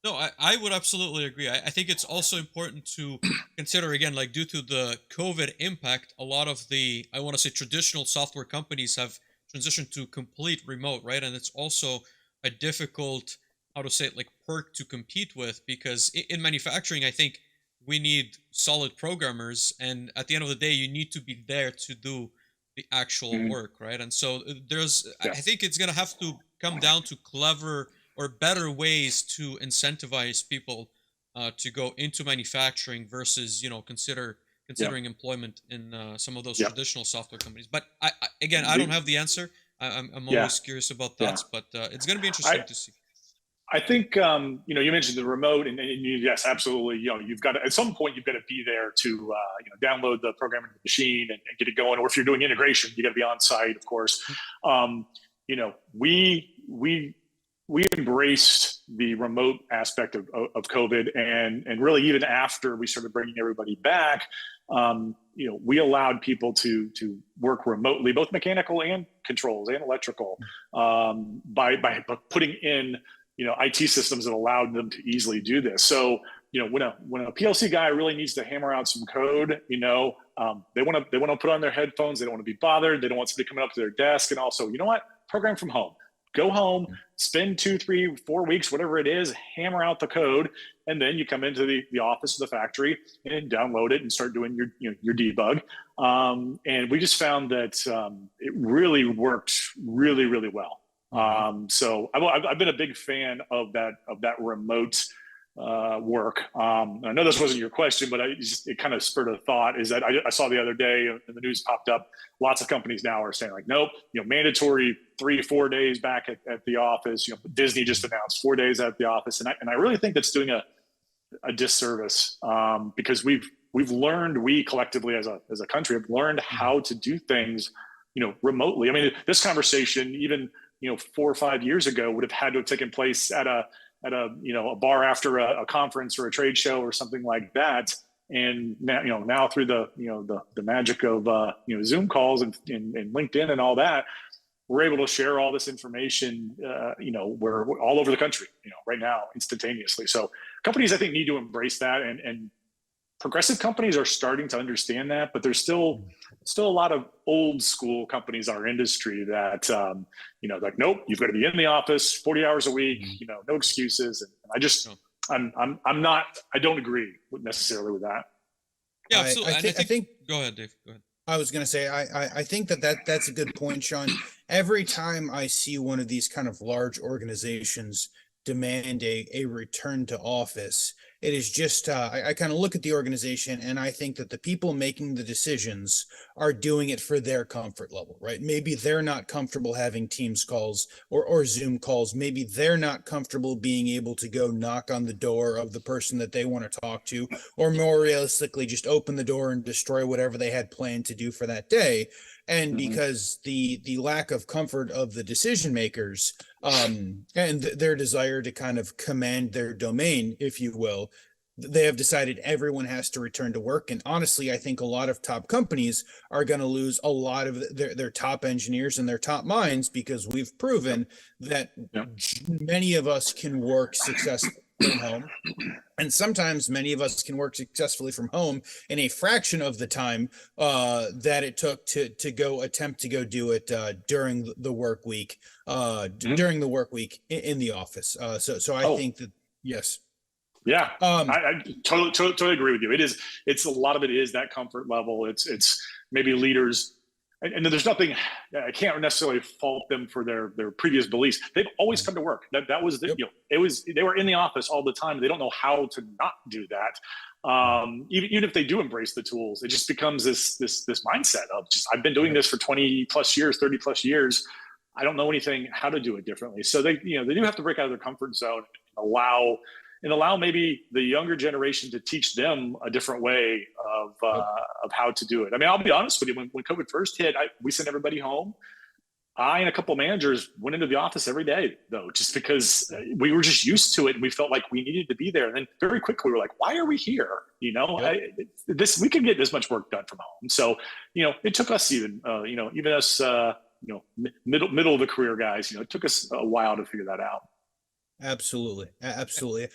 No, I would absolutely agree. I think it's also important to consider again, like due to the COVID impact, a lot of the, I want to say, traditional software companies have transitioned to complete remote, right? And it's also a difficult, how to say it, like perk to compete with because in manufacturing, I think we need solid programmers. And at the end of the day, you need to be there to do the actual Mhm. work, right? And so there's, Yeah. I think it's going to have to come down to clever or better ways to incentivize people to go into manufacturing versus Yeah. considering employment in some of those Yeah. traditional software companies. But again, I don't have the answer. I'm Yeah. always curious about Yeah. that, but it's going to be I interesting to see. I think you mentioned the remote, and yes, absolutely. You've got to, at some point you've got to be there to download the program into the machine and get it going. Or if you're doing integration, you got to be on site, of course. Um, we embraced the remote aspect of COVID, and really even after we started bringing everybody back, we allowed people to work remotely, both mechanical and controls and electrical, by putting in IT systems that allowed them to easily do this. So when a PLC guy really needs to hammer out some code, they want to put on their headphones. They don't want to be bothered. They don't want somebody coming up to their desk. And also, you know what? Program from home. Go home, spend 2, 3, 4 weeks, whatever it is, hammer out the code, and then you come into the office of the factory and download it and start doing your debug. And we just found that it really worked really, really well. Hmm. So I've been a big fan of that remote work. I know this wasn't your question, but it kind of spurred a thought. Is that I saw the other day and the news popped up. Lots of companies now are saying like, nope, mandatory 3 4 days back at the office. Disney just announced 4 days at the office, and I really think that's doing a disservice because we've learned, we collectively as a country have learned how to do things remotely. I mean, this conversation even 4 or 5 years ago would have had to have taken place at a bar after a conference or a trade show or something like that. And now through the magic of Zoom calls and LinkedIn and all that, we're able to share all this information we're all over the country right now instantaneously. So companies I think need to embrace that, and progressive companies are starting to understand that, but there's still a lot of old school companies in our industry that like, nope, you've got to be in the office 40 hours a week, no excuses. And No. I'm not, I don't agree necessarily with that. Yeah, I absolutely. I And I think I think, think go ahead, Dave. Go ahead. I was gonna say I think that's a good point, Sean. Every time I see one of these kind of large organizations demand a return to office, it is just I kind of look at the organization and I think that the people making the decisions are doing it for their comfort level, right? Maybe they're not comfortable having Teams calls or Zoom calls. Maybe they're not comfortable being able to go knock on the door of the person that they want to talk to, or more realistically, just open the door and destroy whatever they had planned to do for that day. And Mm-hmm. because the lack of comfort of the decision makers, and their desire to kind of command their domain, if you will, they have decided everyone has to return to work. And honestly, I think a lot of top companies are going to lose a lot of their top engineers and their top minds, because we've Yep. proven that Yep. many of us can work successfully from home. And sometimes many of us can work successfully from home in a fraction of the time that it took to go attempt to go do it during the work week, Mm-hmm. during the work week in the office. So I Oh, think that yes. yeah, Um, I totally agree with you. It's a lot of it is that comfort level. It's maybe leaders, and there's nothing. I can't necessarily fault them for their previous beliefs. They've always come to work. That was yep. it was they were in the office all the time. They don't know how to not do that. Even if they do embrace the tools, it just becomes this mindset of just, I've been doing Yep. this for 20 plus years, 30 plus years. I don't know anything how to do it differently. So they do have to break out of their comfort zone and allow maybe the younger generation to teach them a different way Yep. of how to do it. I mean, I'll be honest with you. When COVID first hit, we sent everybody home. I and a couple of managers went into the office every day, though, just because we were just used to it and we felt like we needed to be there. And then very quickly we were like, why are we here? Yep. We can get this much work done from home. So it took us even us middle of the career guys. It took us a while to figure that out. Absolutely. Absolutely.